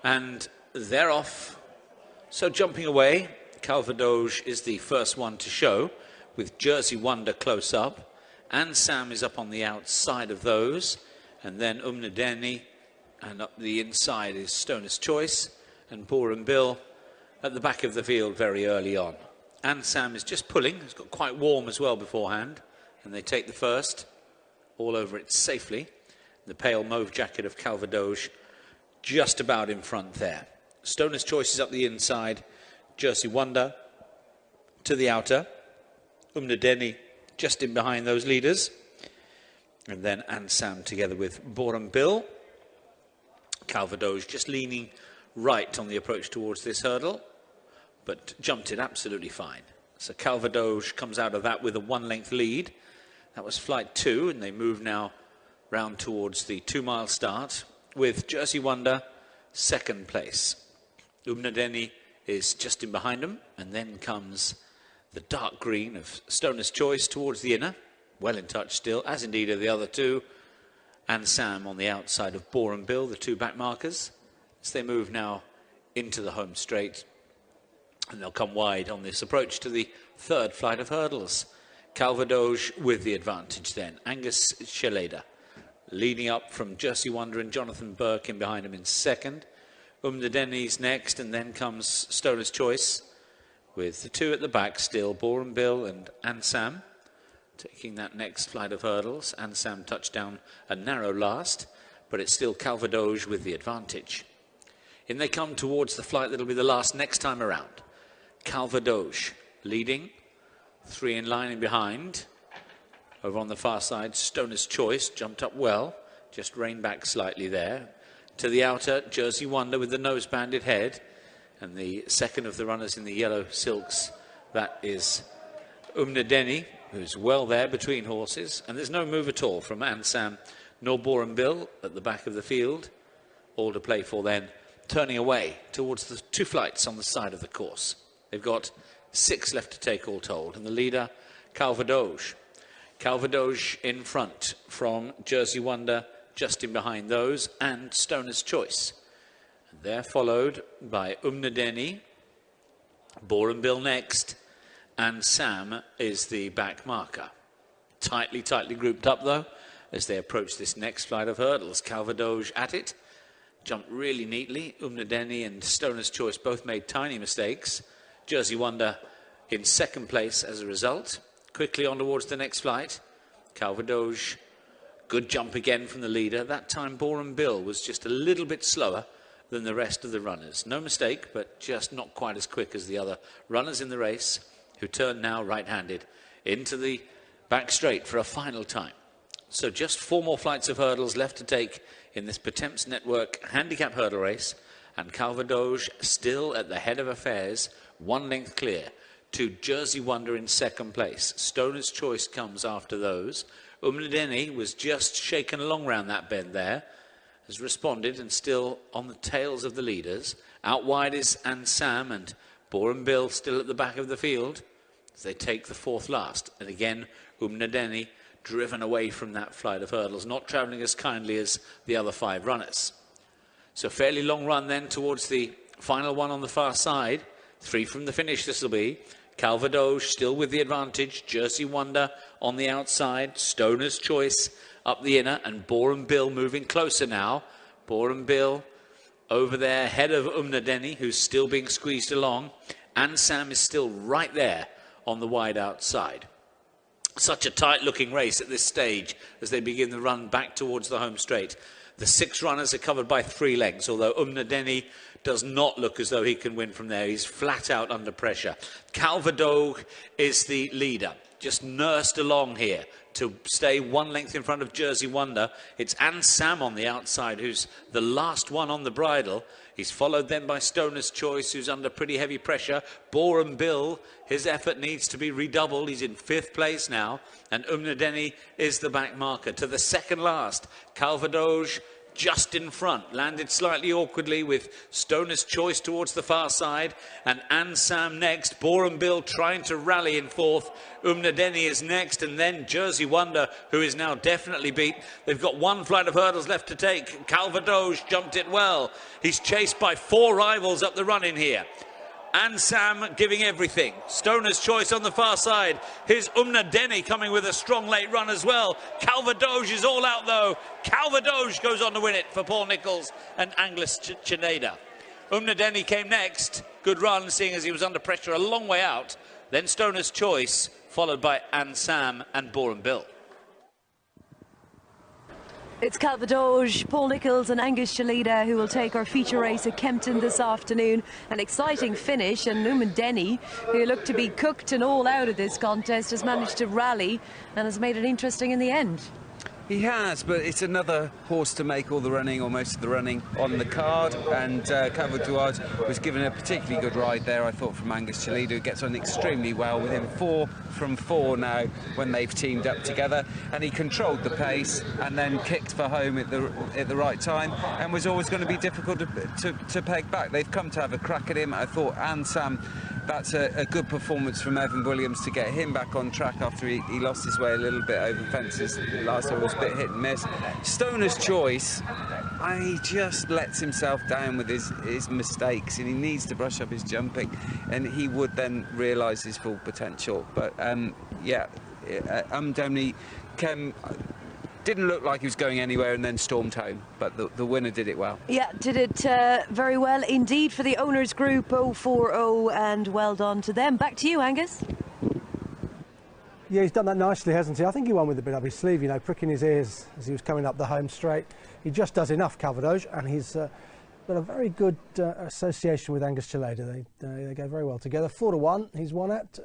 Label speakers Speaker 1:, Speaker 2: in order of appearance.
Speaker 1: And they're off. So jumping away, Calva is the first one to show, with Jersey Wonder close up. And Sam is up on the outside of those. And then Umnadeni, and up the inside is Stoner's Choice. And Boar and Bill at the back of the field very early on. And Sam is just pulling. It's got quite warm as well beforehand. And they take the first, all over it safely. The pale mauve jacket of Calva just about in front there. Stoner's Choice is up the inside. Jersey Wonder to the outer. Umnadeni just in behind those leaders. And then Sam together with Boar and Bill. Calva just leaning right on the approach towards this hurdle, but jumped it absolutely fine. So Calva comes out of that with a 1-length lead. That was flight 2, and they move now round towards the 2-mile start with Jersey Wonder second place. Umnadeni is just in behind them, and then comes the dark green of Stoner's Choice towards the inner, well in touch still, as indeed are the other two, and Sam on the outside of Boar and Bill, the two back markers, as they move now into the home straight, and they'll come wide on this approach to the third flight of hurdles. Calva with the advantage then. Angus Shaleda leading up from Jersey Wonder and Jonathan Burke in behind him in second. Umnadeni's next, and then comes Stoner's Choice with the two at the back still, Boar and Bill and Sam taking that next flight of hurdles. And Sam touched down a narrow last, but it's still Calva with the advantage. In they come towards the flight that'll be the last next time around. Calva leading, 3 in line and behind. Over on the far side, Stoner's Choice jumped up well, just reined back slightly there. To the outer, Jersey Wonder with the nose-banded head. And the second of the runners in the yellow silks, that is Umnadeni, who's well there between horses. And there's no move at all from Sam nor Boar and Bill at the back of the field. All to play for then, turning away towards the 2 flights on the side of the course. They've got 6 left to take all told. And the leader, Calva in front from Jersey Wonder, just in behind those, and Stoner's Choice. And they're followed by Umnadeni, Boar and Bill next, and Sam is the back marker. Tightly grouped up though, as they approach this next flight of hurdles. Calva at it, jumped really neatly. Umnadeni and Stoner's Choice both made tiny mistakes. Jersey Wonder in second place as a result. Quickly on towards the next flight. Calva good jump again from the leader. That time Boar and Bill was just a little bit slower than the rest of the runners. No mistake, but just not quite as quick as the other runners in the race, who turn now right-handed into the back straight for a final time. So just 4 more flights of hurdles left to take in this Pertemps Network handicap hurdle race, and Calva still at the head of affairs, 1 length clear to Jersey Wonder in second place. Stoner's Choice comes after those. Umnadeni was just shaken along round that bend there, has responded and still on the tails of the leaders. Out wide is Sam, and Boar and Bill still at the back of the field as they take the 4th last. And again, Umnadeni driven away from that flight of hurdles, not travelling as kindly as the other 5 runners. So fairly long run then towards the final one on the far side. 3 from the finish this will be. Calva still with the advantage. Jersey Wonder on the outside. Stoner's Choice up the inner, and Boar and Bill moving closer now. Boar and Bill over there, head of Umnadeni, who's still being squeezed along. And Sam is still right there on the wide outside. Such a tight-looking race at this stage as they begin the run back towards the home straight. The 6 runners are covered by 3 lengths, although Umnadeni does not look as though he can win from there. He's flat out under pressure. Calva is the leader, just nursed along here to stay 1 length in front of Jersey Wonder. It's Sam on the outside, who's the last one on the bridle. He's followed then by Stoner's Choice, who's under pretty heavy pressure. Boar and Bill, his effort needs to be redoubled. He's in 5th place now. And Umnadeni is the back marker. To the second last, Calva just in front. Landed slightly awkwardly with Stoner's Choice towards the far side, and Ansam next. Borum Bill trying to rally in fourth. Umnadeni is next, and then Jersey Wonder, who is now definitely beat. They've got one flight of hurdles left to take. Calva jumped it well. He's chased by 4 rivals up the run in here. Ansam giving everything. Stoner's Choice on the far side. Here's Umnadeni coming with a strong late run as well. Calva is all out though. Calva goes on to win it for Paul Nicholls and Angus Chineda. Umnadeni came next. Good run, seeing as he was under pressure a long way out. Then Stoner's Choice, followed by Ansam and Borum Bill.
Speaker 2: It's Calva, Paul Nicholls and Angus Chineda who will take our feature race at Kempton this afternoon. An exciting finish, and Umnadeni, who looked to be cooked and all out of this contest, has managed to rally and has made it interesting in the end.
Speaker 3: He has, but it's another horse to make all the running, or most of the running, on the card, and Calva was given a particularly good ride there, I thought, from Angus Chineda, who gets on extremely well, within 4 from 4 now when they've teamed up together, and he controlled the pace and then kicked for home at the right time, and was always going to be difficult to peg back. They've come to have a crack at him. I thought Ansam, that's a good performance from Evan Williams to get him back on track after he lost his way a little bit over fences last time. It was a bit hit and miss. Stoner's Choice, he just lets himself down with his mistakes, and he needs to brush up his jumping, and he would then realise his full potential. But yeah, Umnadeni didn't look like he was going anywhere and then stormed home, but the winner did it well.
Speaker 2: Yeah, did it very well indeed for the owners group 040, and well done to them. Back to you, Angus.
Speaker 4: Yeah, he's done that nicely, hasn't he? I think he won with a bit up his sleeve, you know, pricking his ears as he was coming up the home straight. He just does enough, Calva, and he's got a very good association with Angus Chineda. They go very well together. 4-1, he's won at